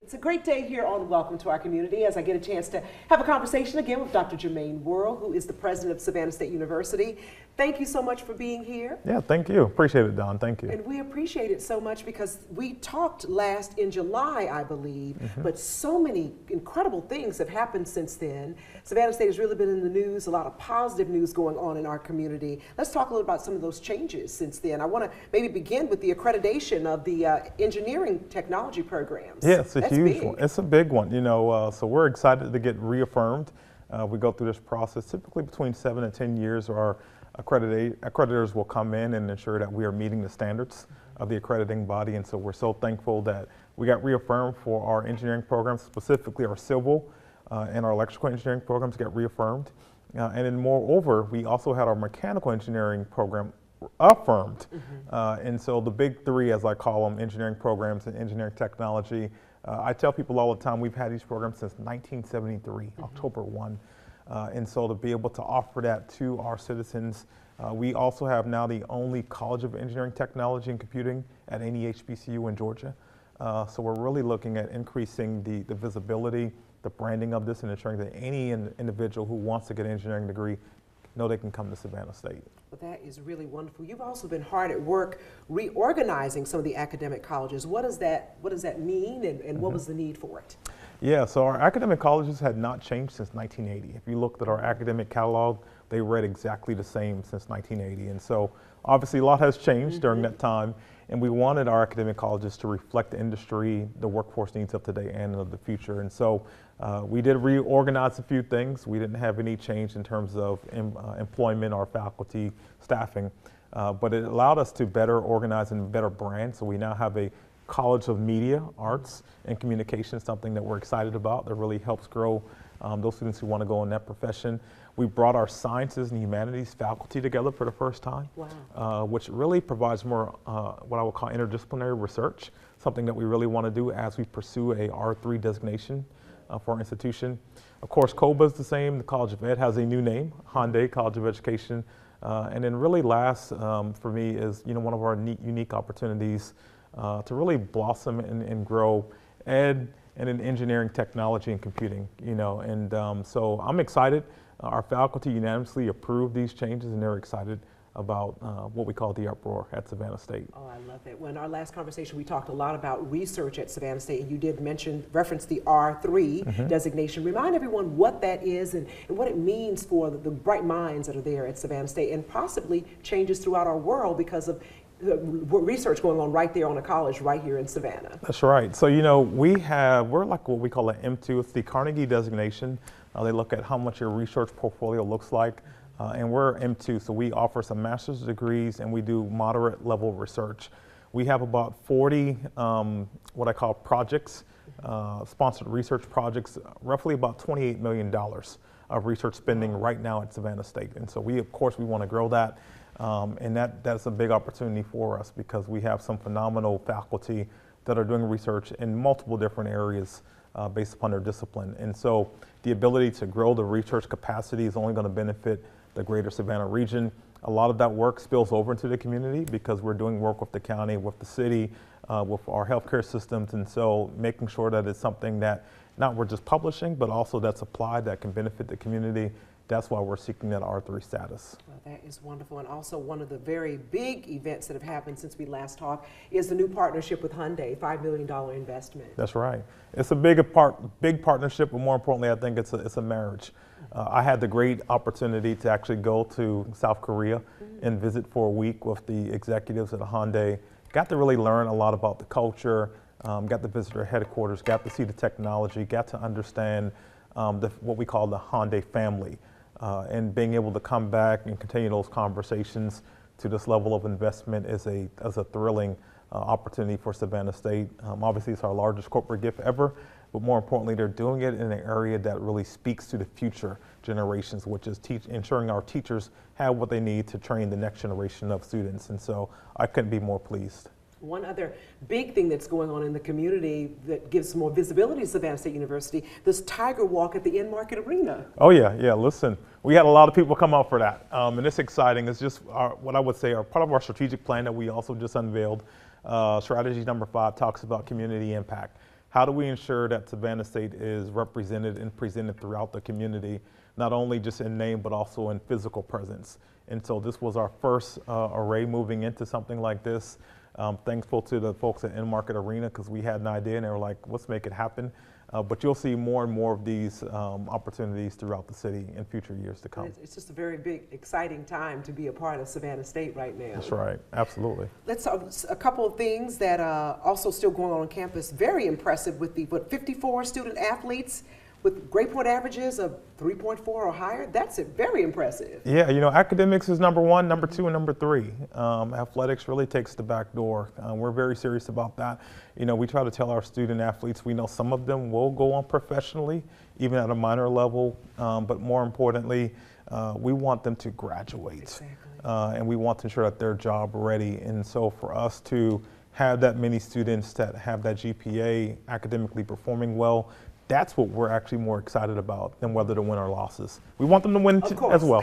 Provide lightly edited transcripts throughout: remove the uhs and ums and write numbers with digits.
It's a great day here on Welcome to Our Community as I get a chance to have a conversation again with Dr. Jermaine Worrell, who is the president of Savannah State University. Thank you so much for being here. Yeah, thank you. Appreciate it, Don. Thank you. And we appreciate it so much because we talked last in July, I believe, but so many incredible things have happened since then. Savannah State has really been in the news, a lot of positive news going on in our community. Let's talk a little about some of those changes since then. I want to maybe begin with the accreditation of the engineering technology programs. Yeah, it's a That's huge big. one. It's a big one, so we're excited to get reaffirmed. We go through this process typically between 7 and 10 years. Our accreditors will come in and ensure that we are meeting the standards of the accrediting body, and so we're so thankful that we got reaffirmed for our engineering programs, specifically our civil and our electrical engineering programs get reaffirmed. And then moreover, we also had our mechanical engineering program affirmed. And so the big three, as I call them, engineering programs and engineering technology, I tell people all the time we've had these programs since 1973, October 1. And so to be able to offer that to our citizens, we also have now the only College of Engineering Technology and Computing at any HBCU in Georgia. So we're really looking at increasing the visibility, the branding of this, and ensuring that any individual who wants to get an engineering degree know they can come to Savannah State. Well, that is really wonderful. You've also been hard at work reorganizing some of the academic colleges. What does that mean, and what was the need for it? Yeah, so our academic colleges had not changed since 1980. If you looked at our academic catalog, they read exactly the same since 1980. And so obviously a lot has changed during that time, and we wanted our academic colleges to reflect the industry, the workforce needs of today and of the future. And so we did reorganize a few things. We didn't have any change in terms of employment or faculty staffing, but it allowed us to better organize and better brand. So we now have a College of Media, Arts, and Communication, something that we're excited about that really helps grow those students who want to go in that profession. We brought our sciences and humanities faculty together for the first time, which really provides more what I would call interdisciplinary research, something that we really want to do as we pursue a R3 designation for our institution. Of course, COBA is the same. The College of Ed has a new name, Hyundai College of Education. And then really last for me is one of our unique opportunities to really blossom and grow ed and in engineering, technology, and computing, so I'm excited. Our faculty unanimously approved these changes, and they're excited about what we call the uproar at Savannah State. Oh, I love it. When our last conversation, we talked a lot about research at Savannah State, and you did reference the R3 designation. Remind everyone what that is and what it means for the bright minds that are there at Savannah State, and possibly changes throughout our world because of research going on right there on a college right here in Savannah. That's right. So we're like what we call an M2. It's the Carnegie designation. They look at how much your research portfolio looks like, and we're M2. So we offer some master's degrees and we do moderate level research. We have about 40 what I call projects, sponsored research projects, roughly about $28 million of research spending right now at Savannah State. And so of course we want to grow that. And that's a big opportunity for us because we have some phenomenal faculty that are doing research in multiple different areas based upon their discipline. And so the ability to grow the research capacity is only going to benefit the greater Savannah region. A lot of that work spills over into the community because we're doing work with the county, with the city, with our healthcare systems. And so making sure that it's something that not we're just publishing, but also that's applied that can benefit the community. That's why we're seeking that R3 status. Well, that is wonderful. And also one of the very big events that have happened since we last talked is the new partnership with Hyundai, $5 million investment. That's right. It's a big partnership, but more importantly, I think it's a marriage. I had the great opportunity to actually go to South Korea and visit for a week with the executives at Hyundai. Got to really learn a lot about the culture, got to visit their headquarters, got to see the technology, got to understand what we call the Hyundai family. And being able to come back and continue those conversations to this level of investment is a thrilling opportunity for Savannah State. Obviously, it's our largest corporate gift ever, but more importantly, they're doing it in an area that really speaks to the future generations, which is ensuring our teachers have what they need to train the next generation of students. And so I couldn't be more pleased. One other big thing that's going on in the community that gives more visibility to Savannah State University, this Tiger Walk at the In-Market Arena. Oh yeah, listen, we had a lot of people come out for that, and it's exciting. It's just what I would say are part of our strategic plan that we also just unveiled. Strategy number 5 talks about community impact. how do we ensure that Savannah State is represented and presented throughout the community, not only just in name, but also in physical presence. And so this was our first array moving into something like this. Thankful to the folks at In-Market Arena, because we had an idea and they were like, let's make it happen. But you'll see more and more of these opportunities throughout the city in future years to come. It's just a very big, exciting time to be a part of Savannah State right now. That's right, absolutely. Let's talk a couple of things that are also still going on campus. Very impressive with the 54 student athletes with grade point averages of 3.4 or higher. That's very impressive. Yeah, you know, academics is number one, number two, and number three. Athletics really takes the back door. We're very serious about that. You know, we try to tell our student athletes, we know some of them will go on professionally, even at a minor level, but more importantly, we want them to graduate. Exactly. And we want to ensure that they're job ready. And so for us to have that many students that have that GPA academically performing well, that's what we're actually more excited about than whether to win or losses. We want them to win as well,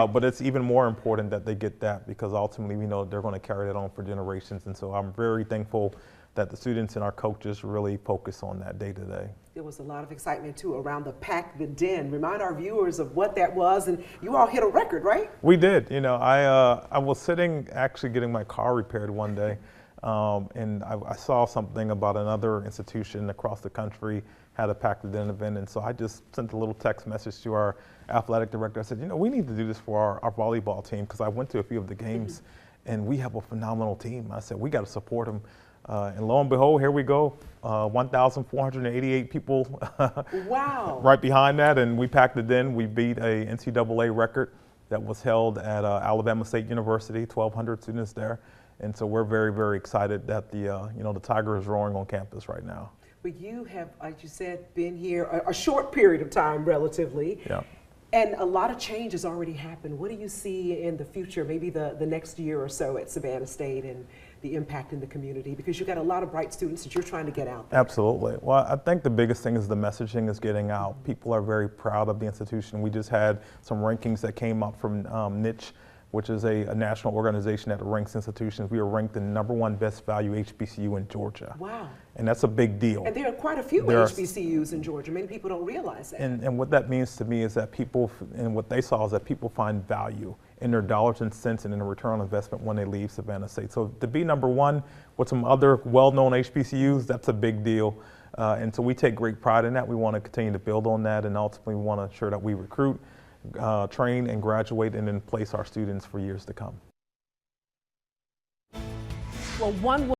but it's even more important that they get that, because ultimately we know they're going to carry that on for generations. And so I'm very thankful that the students and our coaches really focus on that day to day. There was a lot of excitement too around the Pack the Den. Remind our viewers of what that was, and you all hit a record, right? We did. You know, I was sitting actually getting my car repaired one day, and I saw something about another institution across the country had a Pack the Den event, and so I just sent a little text message to our athletic director. I said, you know, we need to do this for our volleyball team, because I went to a few of the games, and we have a phenomenal team. I said, we got to support them. And lo and behold, here we go, 1,488 people wow. right behind that, and we packed the den. We beat a NCAA record that was held at Alabama State University, 1,200 students there. And so we're very, very excited that the Tiger is roaring on campus right now. But you have, like you said, been here a short period of time, relatively. Yeah. And a lot of change has already happened. What do you see in the future, maybe the next year or so at Savannah State, and the impact in the community? Because you've got a lot of bright students that you're trying to get out there. Absolutely. Well, I think the biggest thing is the messaging is getting out. People are very proud of the institution. We just had some rankings that came up from Niche, which is a national organization that ranks institutions. We were ranked the #1 best value HBCU in Georgia. Wow. And that's a big deal. And there are quite a few HBCUs in Georgia. Many people don't realize that. And what that means to me is that people, and what they saw is that people find value in their dollars and cents and in a return on investment when they leave Savannah State. So to be #1 with some other well-known HBCUs, that's a big deal. And so we take great pride in that. We want to continue to build on that, and ultimately we want to ensure that we recruit, train, and graduate, and then place our students for years to come. Well, one